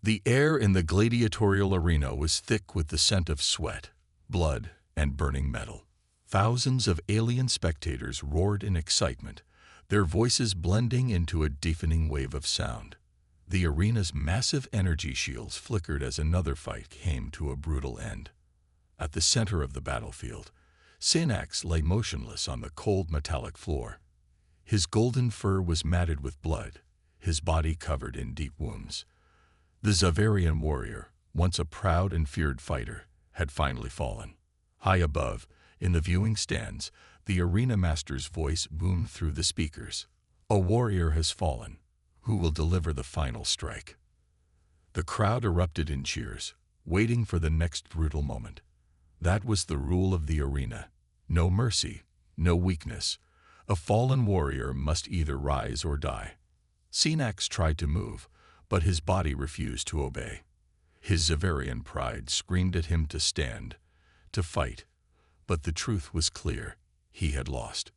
The air in the gladiatorial arena was thick with the scent of sweat, blood, and burning metal. Thousands of alien spectators roared in excitement, their voices blending into a deafening wave of sound. The arena's massive energy shields flickered as another fight came to a brutal end. At the center of the battlefield, Synax lay motionless on the cold metallic floor. His golden fur was matted with blood, his body covered in deep wounds. The Xaverian warrior, once a proud and feared fighter, had finally fallen. High above, in the viewing stands, the arena master's voice boomed through the speakers. A warrior has fallen. Who will deliver the final strike? The crowd erupted in cheers, waiting for the next brutal moment. That was the rule of the arena. No mercy, no weakness. A fallen warrior must either rise or die. Synax tried to move, but his body refused to obey. His Xaverian pride screamed at him to stand, to fight. But the truth was clear. He had lost.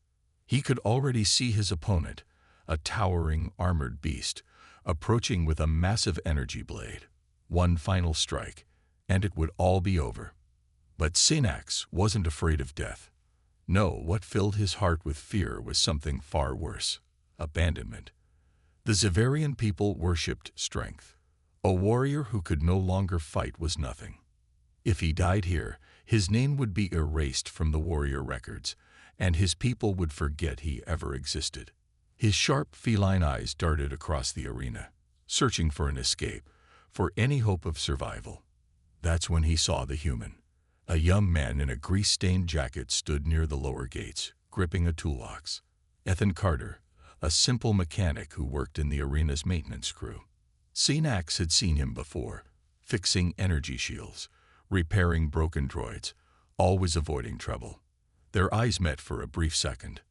He could already see his opponent, a towering, armored beast, approaching with a massive energy blade. One final strike, and it would all be over. But Synax wasn't afraid of death. No, what filled his heart with fear was something far worse: abandonment. The Xaverian people worshipped strength. A warrior who could no longer fight was nothing. If he died here, his name would be erased from the warrior records, and his people would forget he ever existed. His sharp feline eyes darted across the arena, searching for an escape, for any hope of survival. That's when he saw the human. A young man in a grease-stained jacket stood near the lower gates, gripping a toolbox. Ethan Carter, a simple mechanic who worked in the arena's maintenance crew. Synax had seen him before, fixing energy shields, repairing broken droids, always avoiding trouble. Their eyes met for a brief second.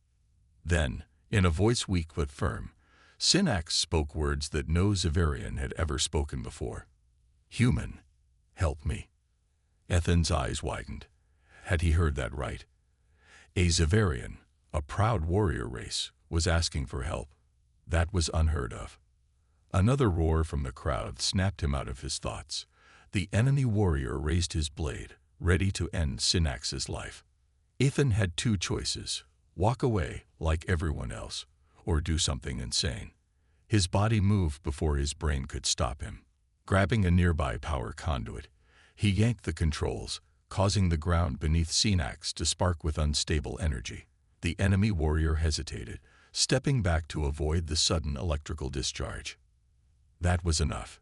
Then, in a voice weak but firm, Synax spoke words that no Xaverian had ever spoken before. "Human, help me." Ethan's eyes widened. Had he heard that right? A Xaverian, a proud warrior race, was asking for help. That was unheard of. Another roar from the crowd snapped him out of his thoughts. The enemy warrior raised his blade, ready to end Synax's life. Ethan had two choices: walk away like everyone else, or do something insane. His body moved before his brain could stop him. Grabbing a nearby power conduit, he yanked the controls, causing the ground beneath Synax to spark with unstable energy. The enemy warrior hesitated, stepping back to avoid the sudden electrical discharge. That was enough.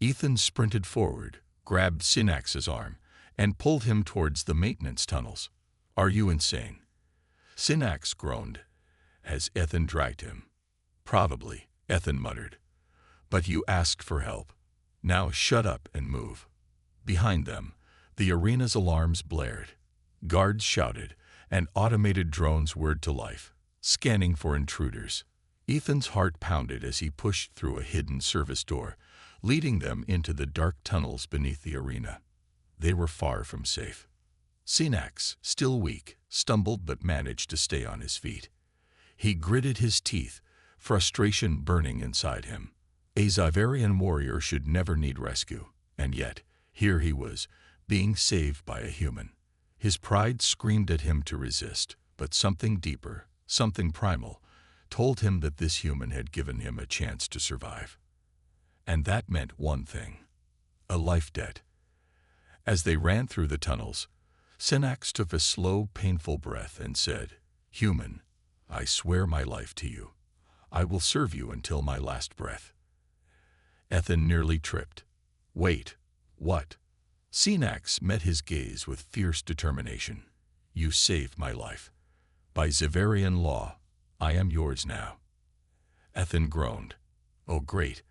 Ethan sprinted forward, grabbed Synax's arm, and pulled him towards the maintenance tunnels. "Are you insane?" Synax groaned as Ethan dragged him. "Probably," Ethan muttered. "But you asked for help. Now shut up and move." Behind them, the arena's alarms blared. Guards shouted, and automated drones whirred to life, scanning for intruders. Ethan's heart pounded as he pushed through a hidden service door, leading them into the dark tunnels beneath the arena. They were far from safe. Synax, still weak, stumbled but managed to stay on his feet. He gritted his teeth, frustration burning inside him. A Xaverian warrior should never need rescue, and yet, here he was, being saved by a human. His pride screamed at him to resist, but something deeper, something primal, told him that this human had given him a chance to survive. And that meant one thing: a life debt. As they ran through the tunnels, Synax took a slow, painful breath and said, "Human, I swear my life to you. I will serve you until my last breath." Ethan nearly tripped. "Wait, what?" Synax met his gaze with fierce determination. "You saved my life. By Xaverian law, I am yours now." Ethan groaned. "Oh great,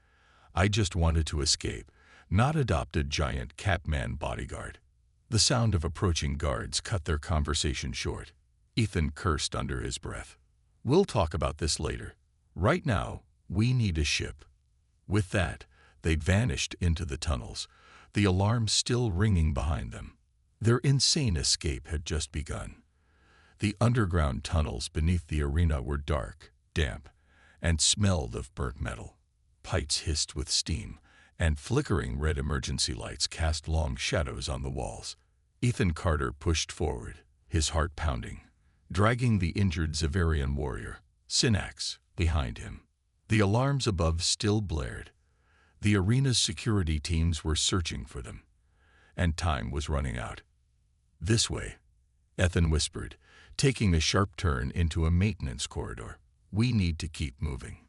I just wanted to escape, not adopt a giant Catman bodyguard." The sound of approaching guards cut their conversation short. Ethan cursed under his breath. "We'll talk about this later. Right now, we need a ship." With that, they'd vanished into the tunnels, the alarm still ringing behind them. Their insane escape had just begun. The underground tunnels beneath the arena were dark, damp, and smelled of burnt metal. Pipes hissed with steam, and flickering red emergency lights cast long shadows on the walls. Ethan Carter pushed forward, his heart pounding, dragging the injured Xaverian warrior, Synax, behind him. The alarms above still blared. The arena's security teams were searching for them, and time was running out. "This way," Ethan whispered, taking a sharp turn into a maintenance corridor. "We need to keep moving."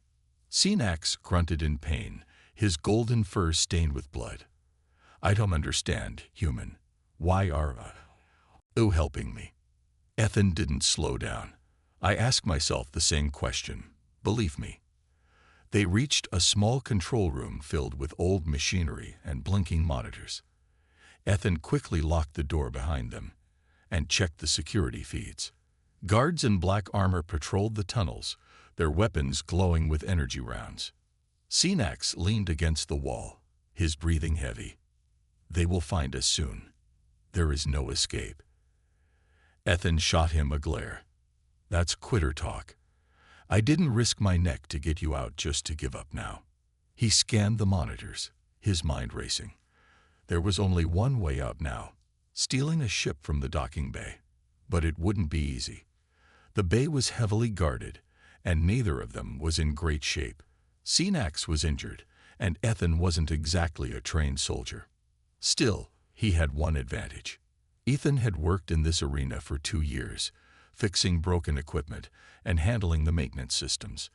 Synax grunted in pain, his golden fur stained with blood. "I don't understand, human. Why are you helping me?" Ethan didn't slow down. "I ask myself the same question. Believe me." They reached a small control room filled with old machinery and blinking monitors. Ethan quickly locked the door behind them and checked the security feeds. Guards in black armor patrolled the tunnels, their weapons glowing with energy rounds. Synax leaned against the wall, his breathing heavy. "They will find us soon. There is no escape." Ethan shot him a glare. "That's quitter talk. I didn't risk my neck to get you out just to give up now." He scanned the monitors, his mind racing. There was only one way out now, stealing a ship from the docking bay. But it wouldn't be easy. The bay was heavily guarded, and neither of them was in great shape. Synax was injured, and Ethan wasn't exactly a trained soldier. Still, he had one advantage. Ethan had worked in this arena for 2 years, fixing broken equipment and handling the maintenance systems.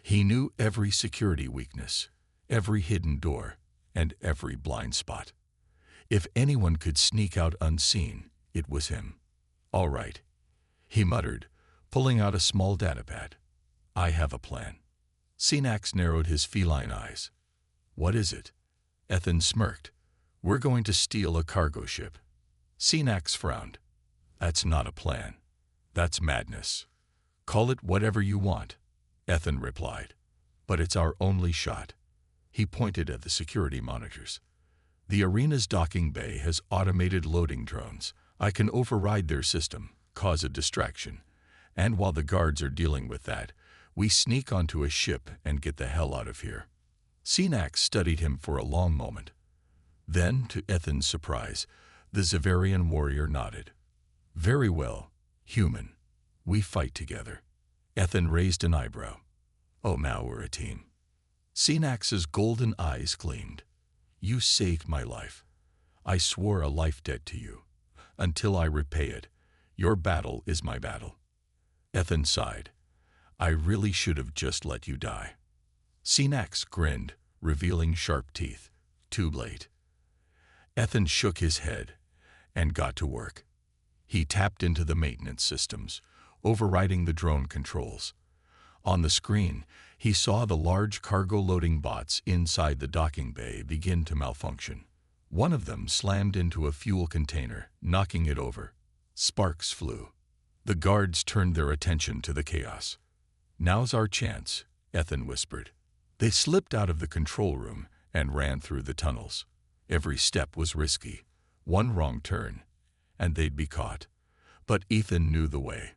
He knew every security weakness, every hidden door, and every blind spot. If anyone could sneak out unseen, it was him. "All right," he muttered, pulling out a small datapad. "I have a plan." Synax narrowed his feline eyes. "What is it?" Ethan smirked. "We're going to steal a cargo ship." Synax frowned. "That's not a plan. That's madness. Call it whatever you want," Ethan replied. "But it's our only shot." He pointed at the security monitors. "The arena's docking bay has automated loading drones. I can override their system, cause a distraction, and while the guards are dealing with that, we sneak onto a ship and get the hell out of here." Synax studied him for a long moment. Then, to Ethan's surprise, the Xaverian warrior nodded. "Very well, human. We fight together." Ethan raised an eyebrow. "Oh, now we're a team." Synax's golden eyes gleamed. "You saved my life. I swore a life debt to you. Until I repay it, your battle is my battle." Ethan sighed. "I really should have just let you die." Synax grinned, revealing sharp teeth. "Too late." Ethan shook his head and got to work. He tapped into the maintenance systems, overriding the drone controls. On the screen, he saw the large cargo loading bots inside the docking bay begin to malfunction. One of them slammed into a fuel container, knocking it over. Sparks flew. The guards turned their attention to the chaos. "Now's our chance," Ethan whispered. They slipped out of the control room and ran through the tunnels. Every step was risky. One wrong turn, and they'd be caught. But Ethan knew the way.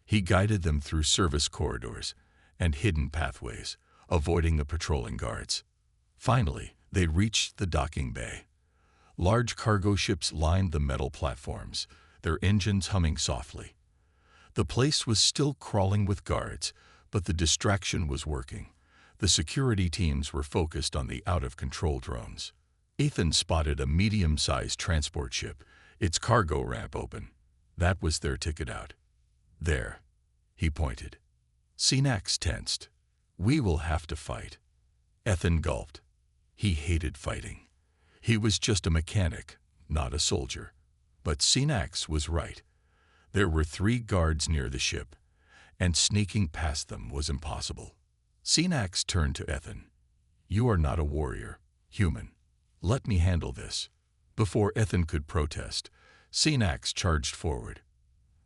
He guided them through service corridors and hidden pathways, avoiding the patrolling guards. Finally, they reached the docking bay. Large cargo ships lined the metal platforms, their engines humming softly. The place was still crawling with guards, but the distraction was working. The security teams were focused on the out-of-control drones. Ethan spotted a medium-sized transport ship, its cargo ramp open. That was their ticket out. "There," he pointed. Synax tensed. "We will have to fight." Ethan gulped. He hated fighting. He was just a mechanic, not a soldier. But Synax was right. There were 3 guards near the ship, and sneaking past them was impossible. Synax turned to Ethan. "You are not a warrior, human. Let me handle this." Before Ethan could protest, Synax charged forward.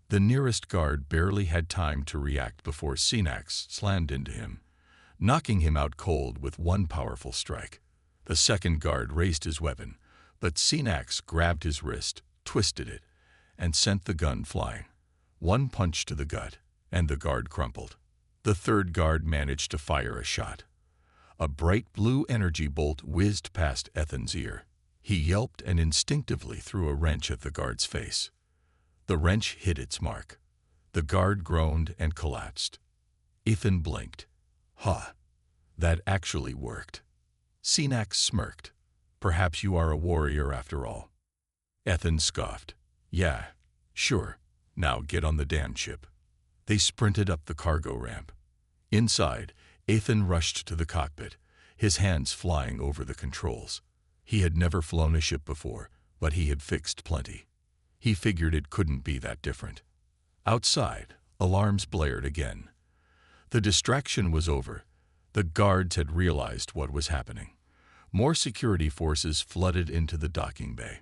The nearest guard barely had time to react before Synax slammed into him, knocking him out cold with one powerful strike. The second guard raised his weapon, but Synax grabbed his wrist, twisted it, and sent the gun flying. One punch to the gut, and the guard crumpled. The third guard managed to fire a shot. A bright blue energy bolt whizzed past Ethan's ear. He yelped and instinctively threw a wrench at the guard's face. The wrench hit its mark. The guard groaned and collapsed. Ethan blinked. "Huh. That actually worked." Sinax smirked. "Perhaps you are a warrior after all." Ethan scoffed. "Yeah, sure. Now get on the damn ship." They sprinted up the cargo ramp. Inside, Ethan rushed to the cockpit, his hands flying over the controls. He had never flown a ship before, but he had fixed plenty. He figured it couldn't be that different. Outside, alarms blared again. The distraction was over. The guards had realized what was happening. More security forces flooded into the docking bay.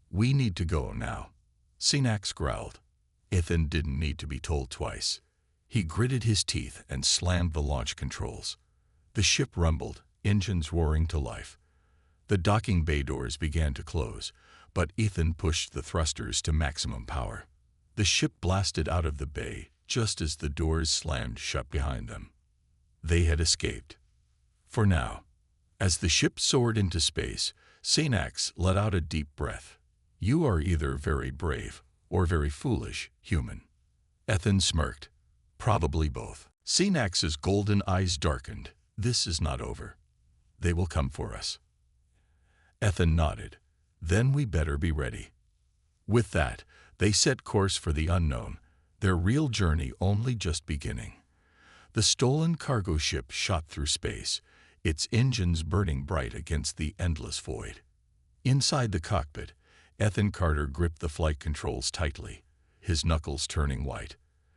"We need to go now," Sinax growled. Ethan didn't need to be told twice. He gritted his teeth and slammed the launch controls. The ship rumbled, engines roaring to life. The docking bay doors began to close, but Ethan pushed the thrusters to maximum power. The ship blasted out of the bay just as the doors slammed shut behind them. They had escaped. For now. As the ship soared into space, Sinax let out a deep breath. "You are either very brave or very foolish, human." Ethan smirked. "Probably both." Sinax's golden eyes darkened. "This is not over. They will come for us." Ethan nodded. "Then we better be ready." With that, they set course for the unknown, their real journey only just beginning. The stolen cargo ship shot through space, its engines burning bright against the endless void. Inside the cockpit, Ethan Carter gripped the flight controls tightly, his knuckles turning white.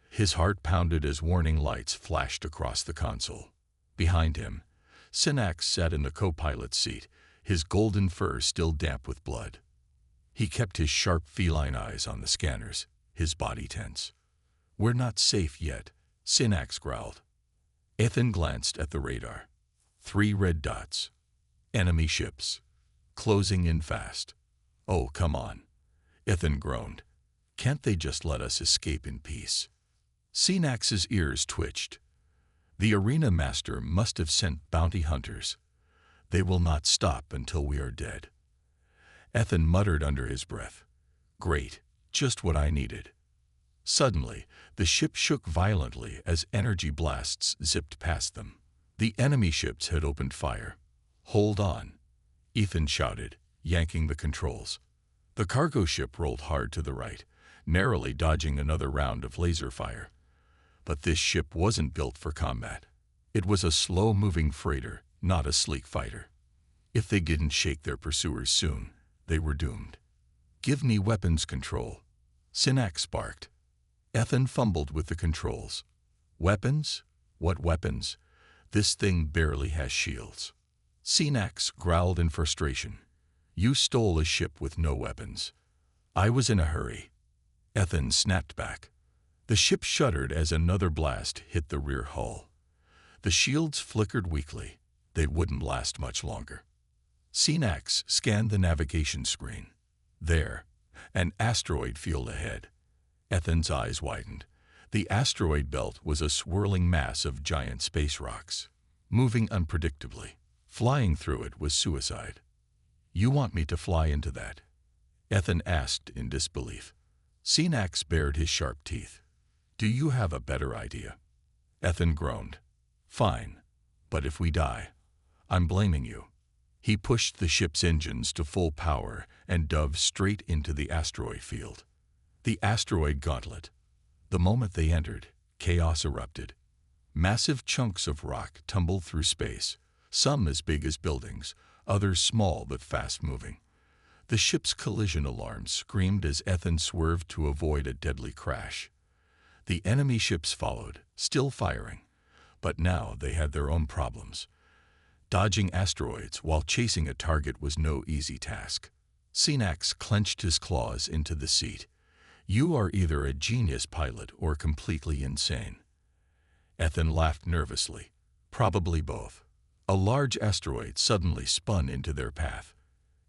His heart pounded as warning lights flashed across the console. Behind him, Sinax sat in the co-pilot's seat, his golden fur still damp with blood. He kept his sharp feline eyes on the scanners, his body tense. "We're not safe yet," Sinax growled. Ethan glanced at the radar. 3 red dots. Enemy ships. Closing in fast. "Oh, come on," Ethan groaned. "Can't they just let us escape in peace?" Sinax's ears twitched. The arena master must have sent bounty hunters. "They will not stop until we are dead." Ethan muttered under his breath. "Great, just what I needed." Suddenly, the ship shook violently as energy blasts zipped past them. The enemy ships had opened fire. "Hold on," Ethan shouted, yanking the controls. The cargo ship rolled hard to the right, narrowly dodging another round of laser fire. But this ship wasn't built for combat. It was a slow-moving freighter, not a sleek fighter. If they didn't shake their pursuers soon, they were doomed. "Give me weapons control," Sinax barked. Ethan fumbled with the controls. "Weapons? What weapons? This thing barely has shields." Sinax growled in frustration. "You stole a ship with no weapons." "I was in a hurry." Ethan snapped back. The ship shuddered as another blast hit the rear hull. The shields flickered weakly. They wouldn't last much longer. Sinax scanned the navigation screen. There, an asteroid field ahead. Ethan's eyes widened. The asteroid belt was a swirling mass of giant space rocks, moving unpredictably. Flying through it was suicide. "You want me to fly into that?" Ethan asked in disbelief. Sinax bared his sharp teeth. "Do you have a better idea?" Ethan groaned. "Fine, but if we die, I'm blaming you." He pushed the ship's engines to full power and dove straight into the asteroid field. The asteroid gauntlet. The moment they entered, chaos erupted. Massive chunks of rock tumbled through space, some as big as buildings, others small but fast-moving. The ship's collision alarm screamed as Ethan swerved to avoid a deadly crash. The enemy ships followed, still firing, but now they had their own problems. Dodging asteroids while chasing a target was no easy task. Sinax clenched his claws into the seat. "You are either a genius pilot or completely insane." Ethan laughed nervously. "Probably both." A large asteroid suddenly spun into their path.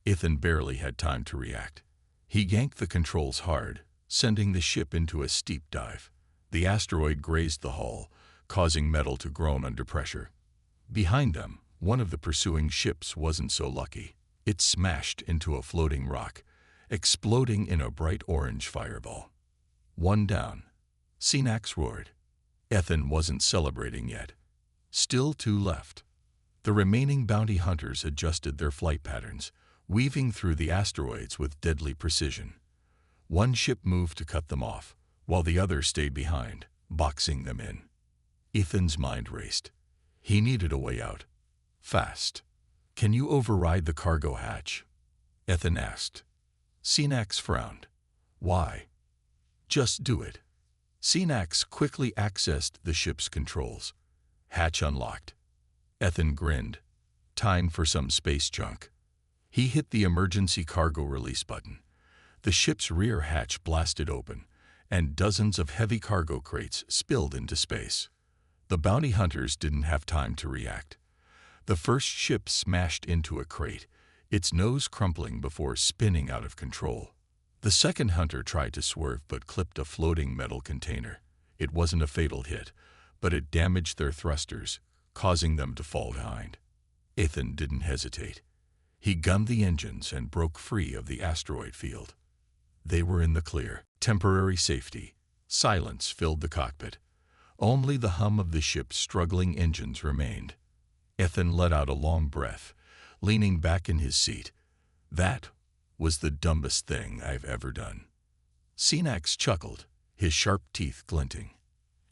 Ethan barely had time to react. He yanked the controls hard, sending the ship into a steep dive. The asteroid grazed the hull, causing metal to groan under pressure. Behind them, One of the pursuing ships wasn't so lucky. It smashed into a floating rock, exploding in a bright orange fireball. One down. Sinax roared. Ethan wasn't celebrating yet. Still two left. The remaining bounty hunters adjusted their flight patterns, weaving through the asteroids with deadly precision. One ship moved to cut them off, while the other stayed behind, boxing them in. Ethan's mind raced. He needed a way out. Fast. "Can you override the cargo hatch?" Ethan asked. Sinax frowned. "Why?" "Just do it." Sinax quickly accessed the ship's controls. Hatch unlocked. Ethan grinned. Time for some space junk. He hit the emergency cargo release button. The ship's rear hatch blasted open, and dozens of heavy cargo crates spilled into space. The bounty hunters didn't have time to react. The first ship smashed into a crate, its nose crumpling before spinning out of control. The second hunter tried to swerve but clipped a floating metal container. It wasn't a fatal hit, but it damaged their thrusters, causing them to fall behind. Ethan didn't hesitate. He gunned the engines and broke free of the asteroid field. They were in the clear. Temporary safety. Silence filled the cockpit. Only the hum of the ship's struggling engines remained. Ethan let out a long breath, leaning back in his seat. That was the dumbest thing I've ever done. Sinax chuckled, his sharp teeth glinting.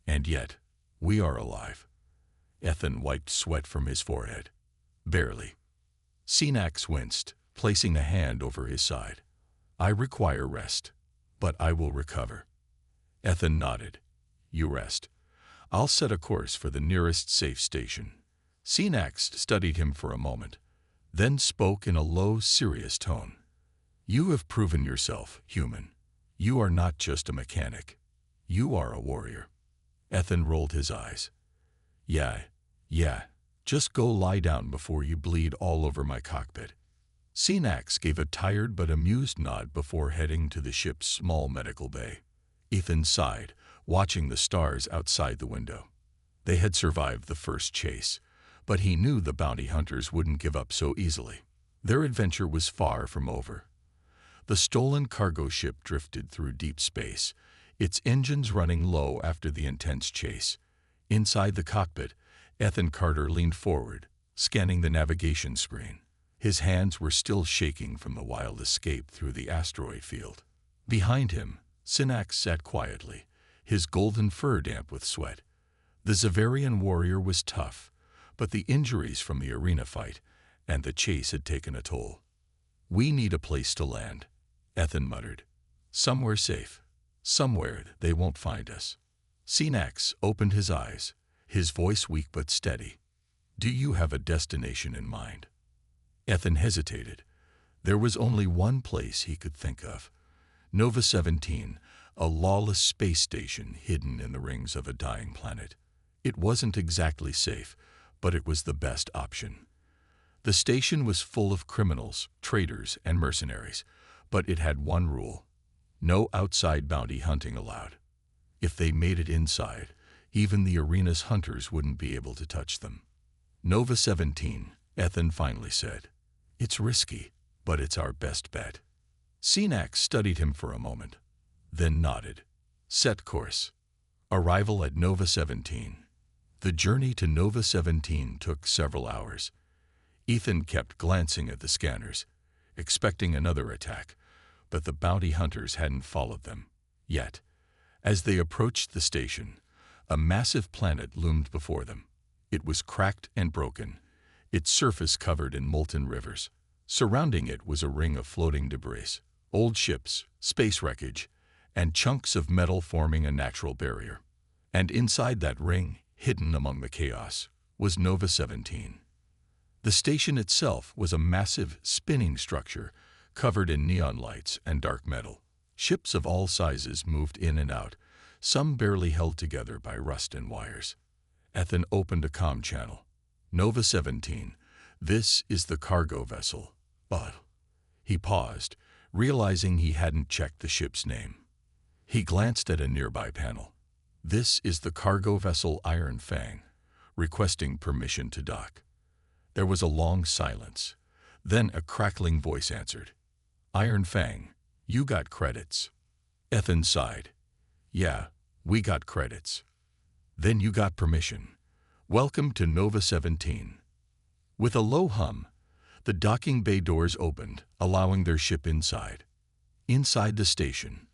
And yet, we are alive. Ethan wiped sweat from his forehead. Barely. Sinax winced, placing a hand over his side. "I require rest, but I will recover." Ethan nodded. "You rest. I'll set a course for the nearest safe station." Sinax studied him for a moment, then spoke in a low, serious tone. "You have proven yourself, human. You are not just a mechanic. You are a warrior." Ethan rolled his eyes. Yeah. Just go lie down before you bleed all over my cockpit." Sinax gave a tired but amused nod before heading to the ship's small medical bay. Ethan sighed, watching the stars outside the window. They had survived the first chase, but he knew the bounty hunters wouldn't give up so easily. Their adventure was far from over. The stolen cargo ship drifted through deep space, its engines running low after the intense chase. Inside the cockpit, Ethan Carter leaned forward, scanning the navigation screen. His hands were still shaking from the wild escape through the asteroid field. Behind him, Sinax sat quietly, his golden fur damp with sweat. The Zavarian warrior was tough, but the injuries from the arena fight and the chase had taken a toll. "We need a place to land," Ethan muttered. "Somewhere safe. Somewhere they won't find us." Sinax opened his eyes, his voice weak but steady. "Do you have a destination in mind?" Ethan hesitated. There was only one place he could think of. Nova 17, a lawless space station hidden in the rings of a dying planet. It wasn't exactly safe, but it was the best option. The station was full of criminals, traitors, and mercenaries, but it had one rule: no outside bounty hunting allowed. If they made it inside, even the arena's hunters wouldn't be able to touch them. "Nova 17, Ethan finally said. "It's risky, but it's our best bet." Sinax studied him for a moment, then nodded. Set course. Arrival at Nova 17. The journey to Nova 17 took several hours. Ethan kept glancing at the scanners, expecting another attack, but the bounty hunters hadn't followed them yet. As they approached the station, a massive planet loomed before them. It was cracked and broken, its surface covered in molten rivers. Surrounding it was a ring of floating debris, old ships, space wreckage, and chunks of metal forming a natural barrier. And inside that ring, hidden among the chaos, was Nova 17. The station itself was a massive, spinning structure covered in neon lights and dark metal. Ships of all sizes moved in and out, some barely held together by rust and wires. Ethan opened a comm channel. "Nova 17, this is the cargo vessel, but..." He paused, realizing he hadn't checked the ship's name. He glanced at a nearby panel. "This is the cargo vessel Iron Fang, requesting permission to dock." There was a long silence. Then a crackling voice answered. Iron Fang, you got credits. Ethan sighed. Yeah, we got credits. Then you got permission. Welcome to Nova 17. With a low hum, the docking bay doors opened, allowing their ship inside. Inside the station,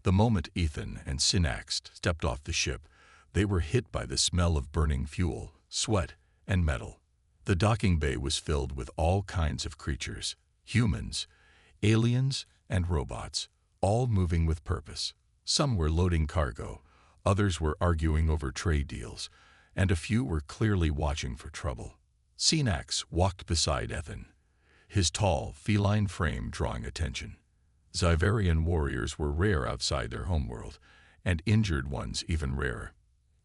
the moment Ethan and Synax stepped off the ship, they were hit by the smell of burning fuel, sweat, and metal. The docking bay was filled with all kinds of creatures, humans, aliens, and robots, all moving with purpose. Some were loading cargo, others were arguing over trade deals, and a few were clearly watching for trouble. Synax walked beside Ethan, his tall, feline frame drawing attention. Xiverian warriors were rare outside their homeworld, and injured ones even rarer.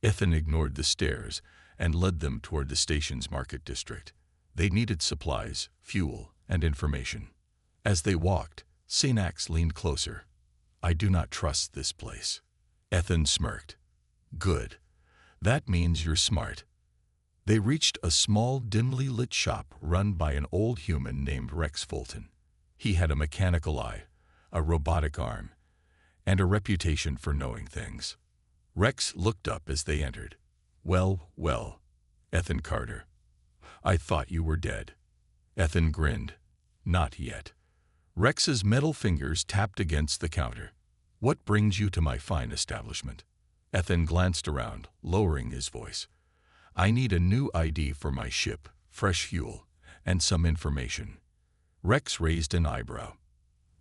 Ethan ignored the stares and led them toward the station's market district. They needed supplies, fuel, and information. As they walked, Synax leaned closer. I do not trust this place. Ethan smirked. Good. That means you're smart. They reached a small, dimly lit shop run by an old human named Rex Fulton. He had a mechanical eye, a robotic arm, and a reputation for knowing things. Rex looked up as they entered. Well, Ethan Carter. I thought you were dead. Ethan grinned. Not yet. Rex's metal fingers tapped against the counter. What brings you to my fine establishment? Ethan glanced around, lowering his voice. I need a new ID for my ship, fresh fuel, and some information. Rex raised an eyebrow.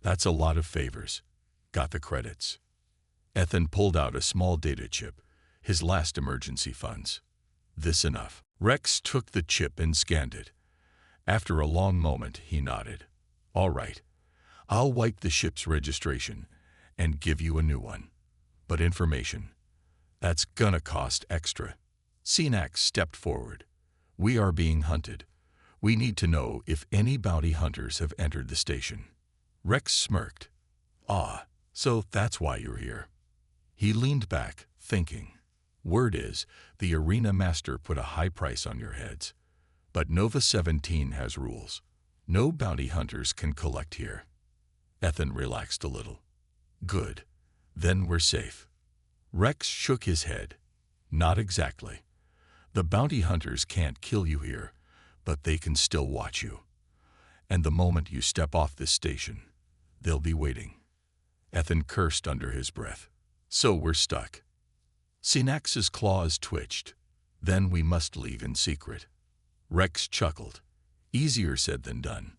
That's a lot of favors. Got the credits. Ethan pulled out a small data chip, his last emergency funds. This enough. Rex took the chip and scanned it. After a long moment, he nodded. All right. I'll wipe the ship's registration and give you a new one. But information, that's gonna cost extra. Synax stepped forward. We are being hunted. We need to know if any bounty hunters have entered the station. Rex smirked. Ah, so that's why you're here. He leaned back, thinking. Word is, the arena master put a high price on your heads. But Nova 17 has rules. No bounty hunters can collect here. Ethan relaxed a little. Good. Then we're safe. Rex shook his head. Not exactly. The bounty hunters can't kill you here, but they can still watch you. And the moment you step off this station, they'll be waiting. Ethan cursed under his breath. So we're stuck. Synax's claws twitched. Then we must leave in secret. Rex chuckled. Easier said than done.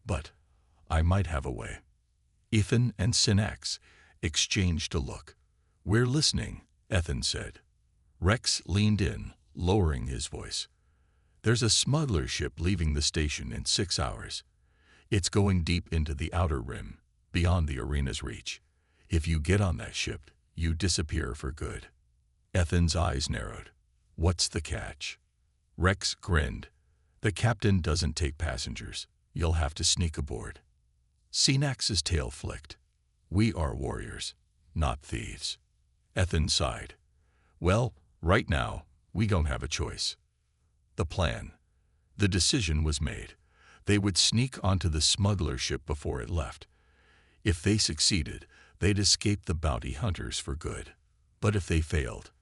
But I might have a way. Ethan and Synax exchanged a look. We're listening, Ethan said. Rex leaned in, lowering his voice. There's a smuggler ship leaving the station in 6 hours. It's going deep into the outer rim, beyond the arena's reach. If you get on that ship, you disappear for good. Ethan's eyes narrowed. What's the catch? Rex grinned. The captain doesn't take passengers. You'll have to sneak aboard. Synax's tail flicked. We are warriors, not thieves. Ethan sighed. Well, right now, we don't have a choice. The plan. The decision was made. They would sneak onto the smuggler ship before it left. If they succeeded, they'd escape the bounty hunters for good. But if they failed,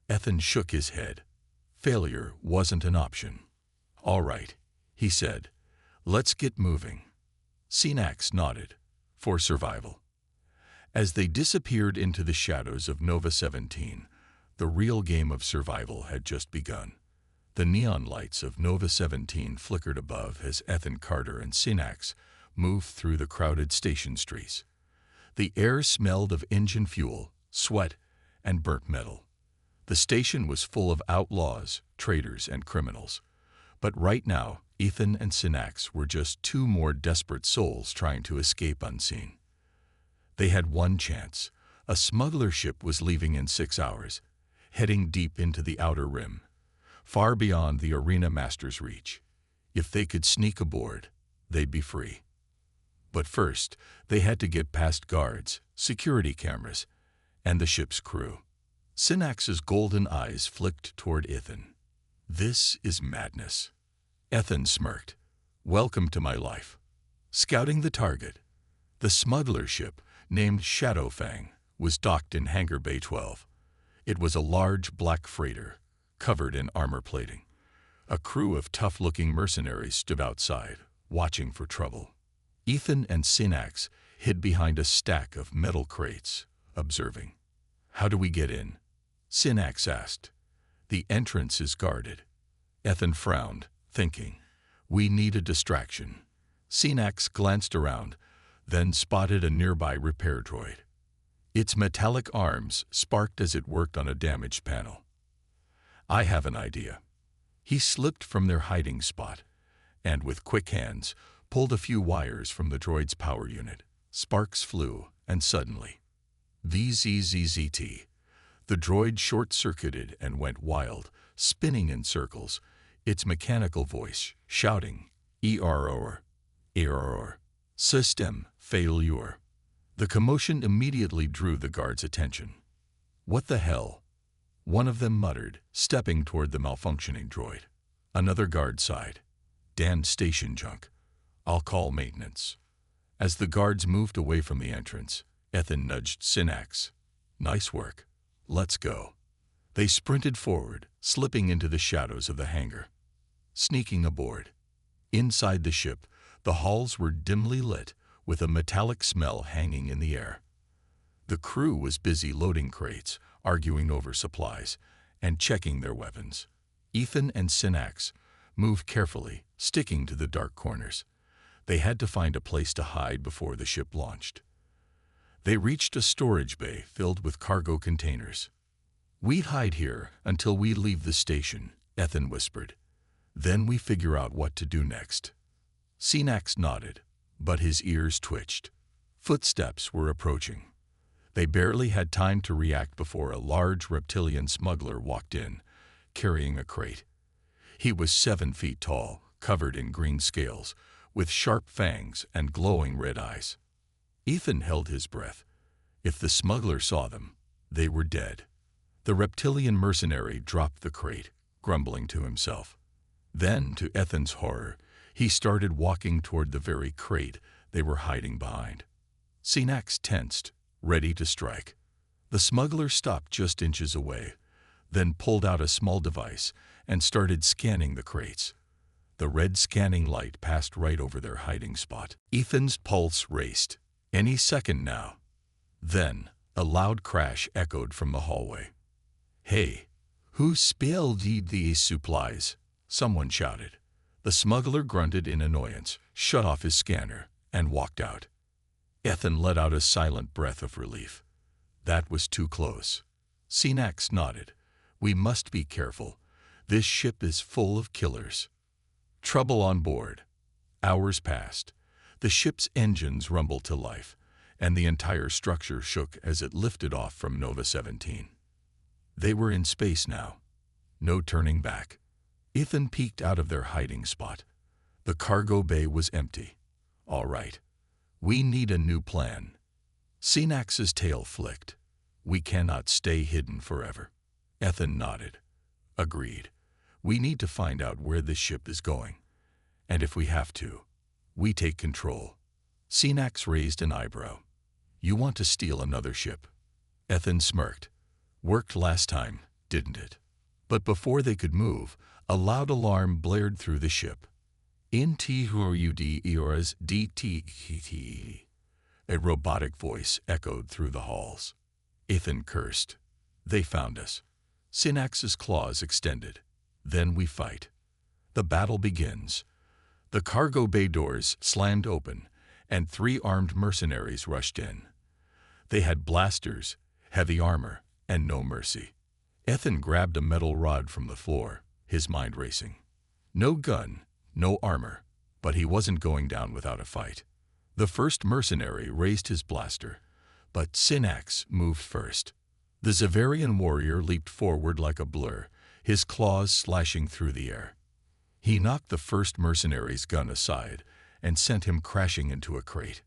Ethan shook his head. Failure wasn't an option. All right, he said. Let's get moving. Synax nodded. For survival. As they disappeared into the shadows of Nova 17, the real game of survival had just begun. The neon lights of Nova 17 flickered above as Ethan Carter and Synax moved through the crowded station streets. The air smelled of engine fuel, sweat, and burnt metal. The station was full of outlaws, traitors, and criminals. But right now, Ethan and Synax were just two more desperate souls trying to escape unseen. They had one chance. A smuggler ship was leaving in 6 hours, heading deep into the outer rim, far beyond the arena master's reach. If they could sneak aboard, they'd be free. But first, they had to get past guards, security cameras, and the ship's crew. Synax's golden eyes flicked toward Ethan. This is madness. Ethan smirked. Welcome to my life. Scouting the target. The smuggler ship, named Shadowfang, was docked in Hangar Bay 12. It was a large black freighter, covered in armor plating. A crew of tough-looking mercenaries stood outside, watching for trouble. Ethan and Synax hid behind a stack of metal crates, observing. How do we get in? Synax asked. The entrance is guarded. Ethan frowned, thinking. We need a distraction. Synax glanced around, then spotted a nearby repair droid. Its metallic arms sparked as it worked on a damaged panel. I have an idea. He slipped from their hiding spot, and with quick hands, pulled a few wires from the droid's power unit. Sparks flew, and suddenly, VZZZT. The droid short-circuited and went wild, spinning in circles, its mechanical voice shouting, Error, error, system failure. The commotion immediately drew the guards' attention. What the hell? One of them muttered, stepping toward the malfunctioning droid. Another guard sighed. Damn station junk. I'll call maintenance. As the guards moved away from the entrance, Ethan nudged Synax. Nice work. Let's go. They sprinted forward, slipping into the shadows of the hangar. Sneaking aboard. Inside the ship, the halls were dimly lit, with a metallic smell hanging in the air. The crew was busy loading crates, arguing over supplies, and checking their weapons. Ethan and Synax moved carefully, sticking to the dark corners. They had to find a place to hide before the ship launched. They reached a storage bay filled with cargo containers. "We'd hide here until we leave the station," Ethan whispered. "Then we figure out what to do next." Synax nodded, but his ears twitched. Footsteps were approaching. They barely had time to react before a large reptilian smuggler walked in, carrying a crate. He was 7 feet tall, covered in green scales, with sharp fangs and glowing red eyes. Ethan held his breath. If the smuggler saw them, they were dead. The reptilian mercenary dropped the crate, grumbling to himself. Then, to Ethan's horror, he started walking toward the very crate they were hiding behind. Synax tensed, ready to strike. The smuggler stopped just inches away, then pulled out a small device and started scanning the crates. The red scanning light passed right over their hiding spot. Ethan's pulse raced. Any second now. Then, a loud crash echoed from the hallway. "Hey, who spilled these supplies?" someone shouted. The smuggler grunted in annoyance, shut off his scanner, and walked out. Ethan let out a silent breath of relief. That was too close. Synax nodded. "We must be careful. This ship is full of killers." Trouble on board. Hours passed. The ship's engines rumbled to life, and the entire structure shook as it lifted off from Nova 17. They were in space now. No turning back. Ethan peeked out of their hiding spot. The cargo bay was empty. All right. We need a new plan. Synax's tail flicked. We cannot stay hidden forever. Ethan nodded. Agreed. We need to find out where this ship is going. And if we have to, we take control. Synax raised an eyebrow. You want to steal another ship? Ethan smirked. Worked last time, didn't it? But before they could move, a loud alarm blared through the ship. DT. A robotic voice echoed through the halls. Ethan cursed. They found us. Synax's claws extended. Then we fight. The battle begins. The cargo bay doors slammed open, and 3 armed mercenaries rushed in. They had blasters, heavy armor, and no mercy. Ethan grabbed a metal rod from the floor, his mind racing. No gun, no armor, but he wasn't going down without a fight. The first mercenary raised his blaster, but Synax moved first. The Zavarian warrior leaped forward like a blur, his claws slashing through the air. He knocked the first mercenary's gun aside and sent him crashing into a crate.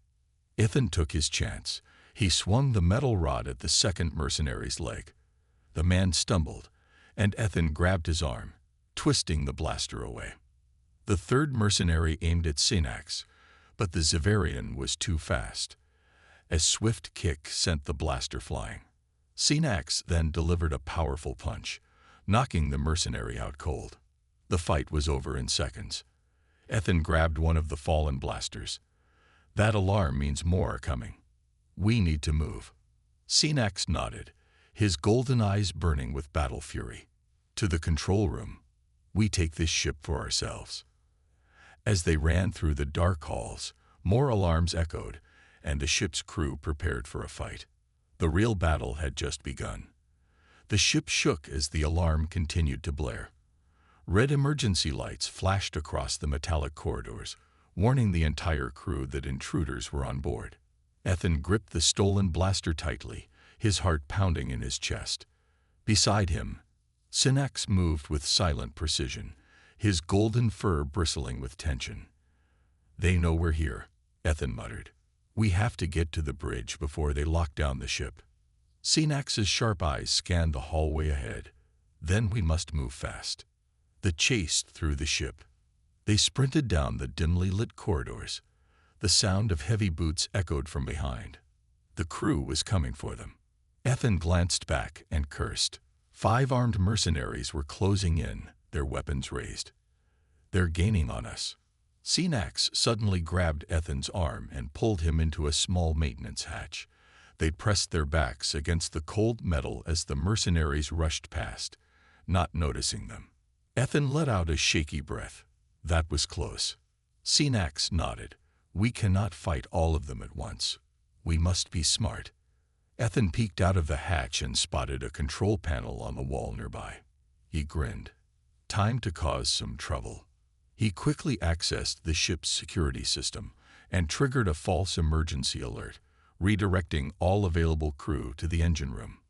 Ethan took his chance. He swung the metal rod at the second mercenary's leg. The man stumbled, and Ethan grabbed his arm, twisting the blaster away. The third mercenary aimed at Sinax, but the Xaverian was too fast. A swift kick sent the blaster flying. Sinax then delivered a powerful punch, knocking the mercenary out cold. The fight was over in seconds. Ethan grabbed one of the fallen blasters. That alarm means more are coming. We need to move. Sinax nodded, his golden eyes burning with battle fury. To the control room. We take this ship for ourselves. As they ran through the dark halls, more alarms echoed, and the ship's crew prepared for a fight. The real battle had just begun. The ship shook as the alarm continued to blare. Red emergency lights flashed across the metallic corridors, warning the entire crew that intruders were on board. Ethan gripped the stolen blaster tightly, his heart pounding in his chest. Beside him, Sinax moved with silent precision, his golden fur bristling with tension. "They know we're here," Ethan muttered. "We have to get to the bridge before they lock down the ship." Sinax's sharp eyes scanned the hallway ahead. "Then we must move fast." They chased through the ship. They sprinted down the dimly lit corridors. The sound of heavy boots echoed from behind. The crew was coming for them. Ethan glanced back and cursed. 5 armed mercenaries were closing in, their weapons raised. "They're gaining on us." Sinax suddenly grabbed Ethan's arm and pulled him into a small maintenance hatch. They pressed their backs against the cold metal as the mercenaries rushed past, not noticing them. Ethan let out a shaky breath. That was close. Sinax nodded. "We cannot fight all of them at once. We must be smart." Ethan peeked out of the hatch and spotted a control panel on the wall nearby. He grinned. Time to cause some trouble. He quickly accessed the ship's security system and triggered a false emergency alert, redirecting all available crew to the engine room.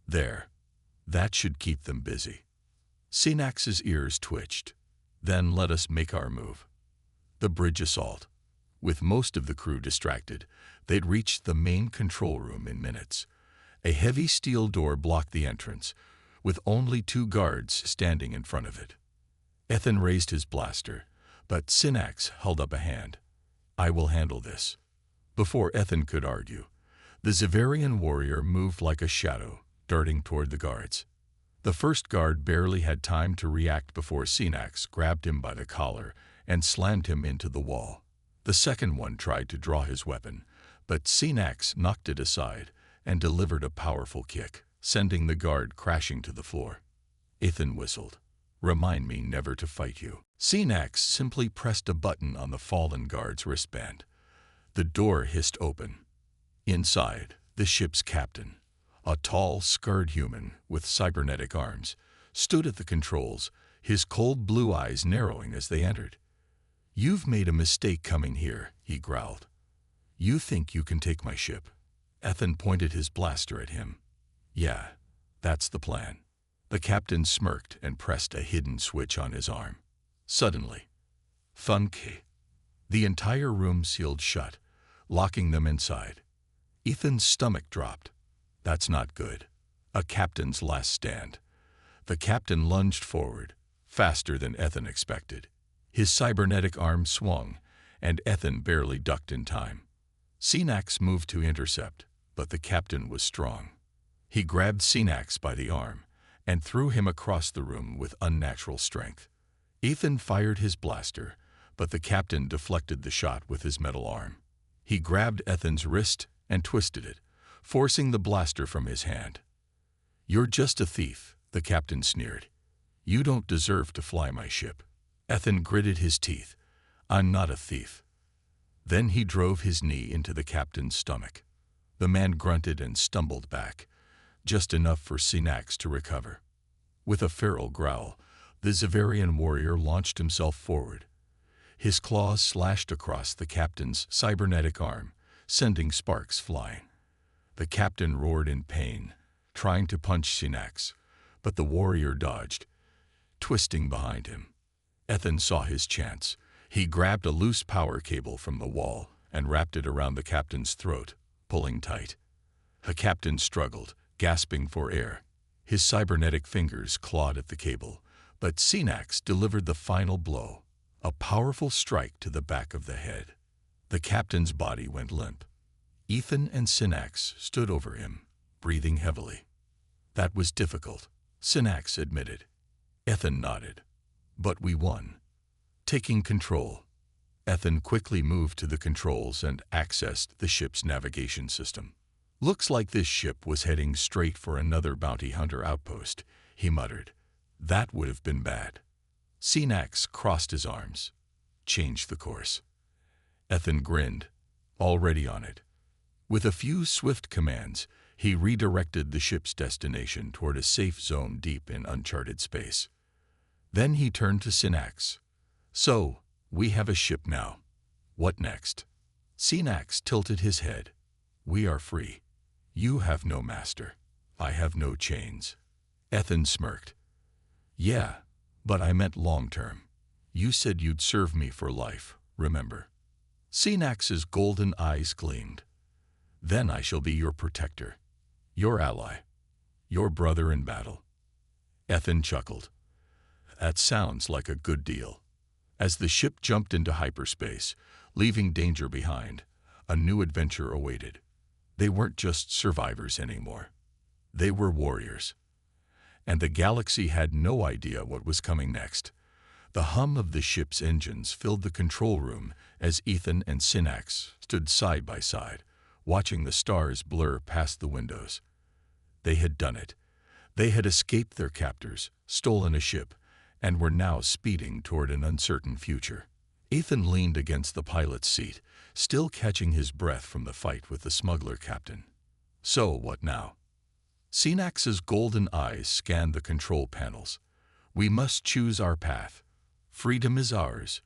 There. That should keep them busy. Sinax's ears twitched. "Then let us make our move." The bridge assault. With most of the crew distracted, they'd reached the main control room in minutes. A heavy steel door blocked the entrance, with only 2 guards standing in front of it. Ethan raised his blaster, but Sinax held up a hand. "I will handle this." Before Ethan could argue, the Xaverian warrior moved like a shadow, darting toward the guards. The first guard barely had time to react before Sinax grabbed him by the collar and slammed him into the wall. The second one tried to draw his weapon, but Sinax knocked it aside and delivered a powerful kick, sending the guard crashing to the floor. Ethan whistled. "Remind me never to fight you." Sinax simply pressed a button on the fallen guard's wristband. The door hissed open. Inside, the ship's captain, a tall, scarred human with cybernetic arms, stood at the controls, his cold blue eyes narrowing as they entered. "You've made a mistake coming here," he growled. "You think you can take my ship?" Ethan pointed his blaster at him. "Yeah, that's the plan." The captain smirked and pressed a hidden switch on his arm. Suddenly, thunk! The entire room sealed shut, locking them inside. Ethan's stomach dropped. That's not good. A captain's last stand. The captain lunged forward, faster than Ethan expected. His cybernetic arm swung, and Ethan barely ducked in time. Sinax moved to intercept, but the captain was strong. He grabbed Sinax by the arm and threw him across the room with unnatural strength. Ethan fired his blaster, but the captain deflected the shot with his metal arm. He grabbed Ethan's wrist and twisted it, forcing the blaster from his hand. "You're just a thief," the captain sneered. "You don't deserve to fly my ship." Ethan gritted his teeth. "I'm not a thief." Then he drove his knee into the captain's stomach. The man grunted and stumbled back, just enough for Sinax to recover. With a feral growl, the Xaverian warrior launched himself forward. His claws slashed across the captain's cybernetic arm, sending sparks flying. The captain roared in pain, trying to punch Sinax, but the warrior dodged, twisting behind him. Ethan saw his chance. He grabbed a loose power cable from the wall and wrapped it around the captain's throat, pulling tight. The captain struggled, gasping for air. His cybernetic fingers clawed at the cable, but Sinax delivered the final blow, A powerful strike to the back of the head. The captain's body went limp. Ethan and Synax stood over him, breathing heavily. That was difficult, Synax admitted. Ethan nodded. But we won. Taking control. Ethan quickly moved to the controls and accessed the ship's navigation system. Looks like this ship was heading straight for another bounty hunter outpost, he muttered. That would have been bad. Synax crossed his arms. Change the course. Ethan grinned, already on it. With a few swift commands, he redirected the ship's destination toward a safe zone deep in uncharted space. Then he turned to Synax. So, we have a ship now. What next? Synax tilted his head. We are free. You have no master. I have no chains. Ethan smirked. Yeah, but I meant long-term. You said you'd serve me for life, remember? Synax's golden eyes gleamed. Then I shall be your protector, your ally, your brother in battle. Ethan chuckled. That sounds like a good deal. As the ship jumped into hyperspace, leaving danger behind, a new adventure awaited. They weren't just survivors anymore. They were warriors. And the galaxy had no idea what was coming next. The hum of the ship's engines filled the control room as Ethan and Synax stood side by side, watching the stars blur past the windows. They had done it. They had escaped their captors, stolen a ship, and were now speeding toward an uncertain future. Ethan leaned against the pilot's seat, still catching his breath from the fight with the smuggler captain. So, what now? Synax's golden eyes scanned the control panels. We must choose our path. Freedom is ours,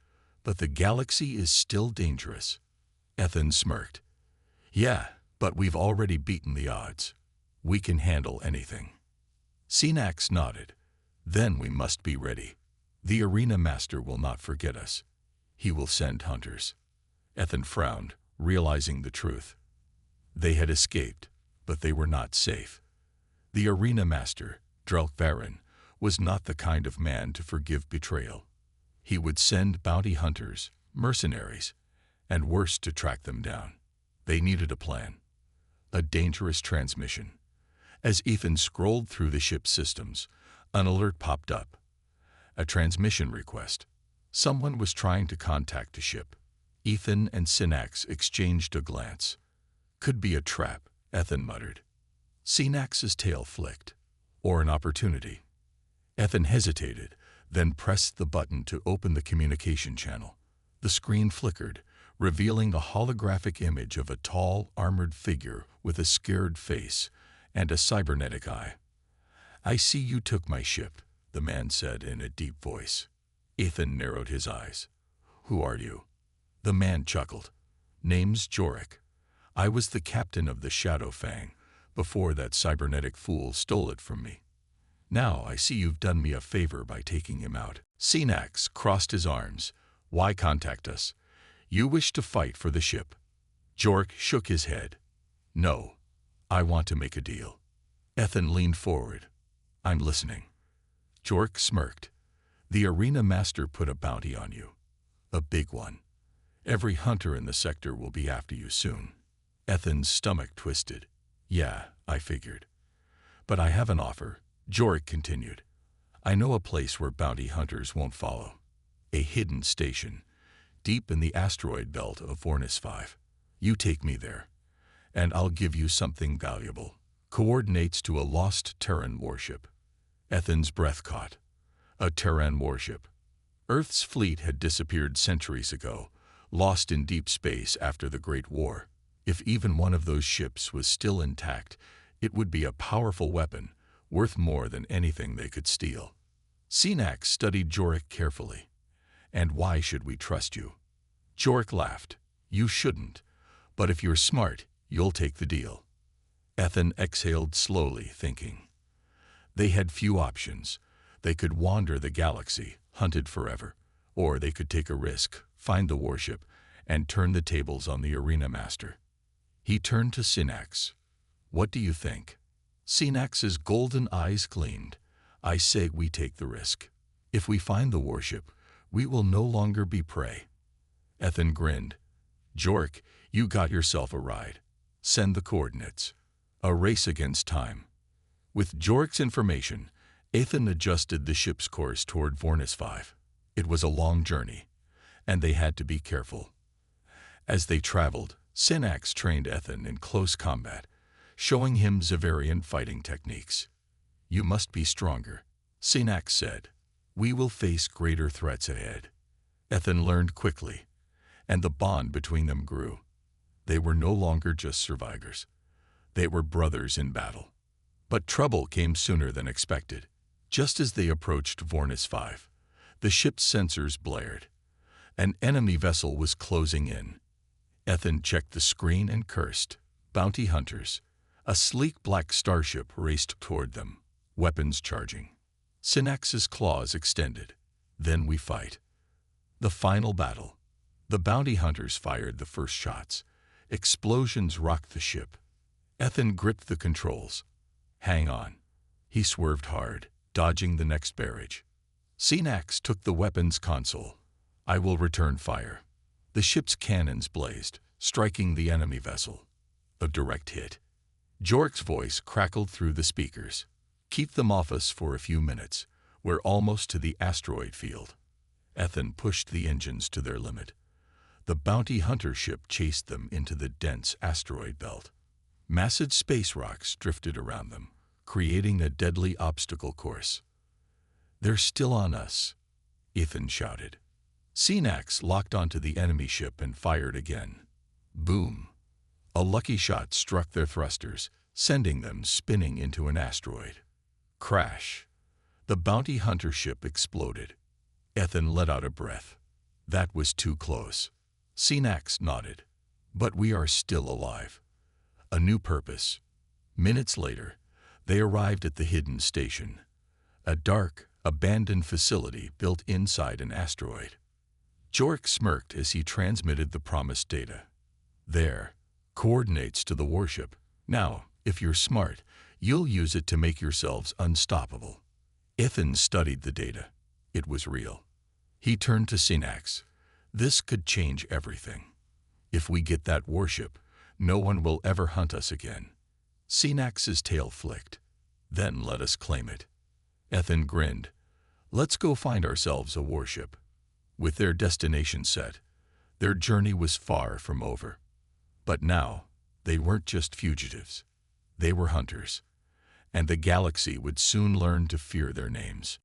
but the galaxy is still dangerous. Ethan smirked. Yeah, but we've already beaten the odds. We can handle anything. Synax nodded. Then we must be ready. The arena master will not forget us. He will send hunters. Ethan frowned, realizing the truth. They had escaped, but they were not safe. The arena master, Drelk Varen, was not the kind of man to forgive betrayal. He would send bounty hunters, mercenaries, and worse to track them down. They needed a plan. A dangerous transmission. As Ethan scrolled through the ship's systems, an alert popped up. A transmission request. Someone was trying to contact the ship. Ethan and Synax exchanged a glance. Could be a trap, Ethan muttered. Synax's tail flicked. Or an opportunity. Ethan hesitated, then pressed the button to open the communication channel. The screen flickered, revealing a holographic image of a tall, armored figure with a scared face and a cybernetic eye. I see you took my ship, the man said in a deep voice. Ethan narrowed his eyes. Who are you? The man chuckled. Name's Jorik. I was the captain of the Shadow Fang, before that cybernetic fool stole it from me. Now I see you've done me a favor by taking him out. Synax crossed his arms. Why contact us? You wish to fight for the ship. Jorik shook his head. No, I want to make a deal. Ethan leaned forward. I'm listening. Jorik smirked. The arena master put a bounty on you. A big one. Every hunter in the sector will be after you soon. Ethan's stomach twisted. Yeah, I figured. But I have an offer, Jorik continued. I know a place where bounty hunters won't follow. A hidden station, deep in the asteroid belt of Ornis 5. You take me there, and I'll give you something valuable. Coordinates to a lost Terran warship. Ethan's breath caught. A Terran warship. Earth's fleet had disappeared centuries ago, lost in deep space after the Great War. If even one of those ships was still intact, it would be a powerful weapon, worth more than anything they could steal. Synax studied Jorik carefully. And why should we trust you? Jorik laughed. You shouldn't, but if you're smart, you'll take the deal. Ethan exhaled slowly, thinking. They had few options. They could wander the galaxy, hunted forever, or they could take a risk, find the warship, and turn the tables on the arena master. He turned to Synax. What do you think? Synax's golden eyes gleamed. I say we take the risk. If we find the warship, We will no longer be prey. Ethan grinned. Jork, you got yourself a ride. Send the coordinates. A race against time. With Jork's information, Ethan adjusted the ship's course toward Vornis 5. It was a long journey, and they had to be careful. As they traveled, Sinax trained Ethan in close combat, showing him Zavarian fighting techniques. You must be stronger, Sinax said. We will face greater threats ahead. Ethan learned quickly, and the bond between them grew. They were no longer just survivors. They were brothers in battle. But trouble came sooner than expected. Just as they approached Vornis 5, the ship's sensors blared. An enemy vessel was closing in. Ethan checked the screen and cursed. Bounty hunters. A sleek black starship raced toward them, weapons charging. Sinax's claws extended. Then we fight. The final battle. The bounty hunters fired the first shots. Explosions rocked the ship. Ethan gripped the controls. Hang on. He swerved hard, dodging the next barrage. Sinax took the weapons console. I will return fire. The ship's cannons blazed, striking the enemy vessel. A direct hit. Jork's voice crackled through the speakers. Keep them off us for a few minutes. We're almost to the asteroid field. Ethan pushed the engines to their limit. The bounty hunter ship chased them into the dense asteroid belt. Massive space rocks drifted around them, creating a deadly obstacle course. They're still on us, Ethan shouted. Sinax locked onto the enemy ship and fired again. Boom! A lucky shot struck their thrusters, sending them spinning into an asteroid. Crash! The bounty hunter ship exploded. Ethan let out a breath. That was too close. Sinax nodded. But we are still alive. A new purpose. Minutes later, they arrived at the hidden station. A dark, abandoned facility built inside an asteroid. Jork smirked as he transmitted the promised data. There, coordinates to the warship. Now, if you're smart, you'll use it to make yourselves unstoppable. Ethan studied the data. It was real. He turned to Sinax. This could change everything. If we get that warship, no one will ever hunt us again. Sinax's tail flicked. Then let us claim it. Ethan grinned. Let's go find ourselves a warship. With their destination set, their journey was far from over. But now, they weren't just fugitives. They were hunters. And the galaxy would soon learn to fear their names.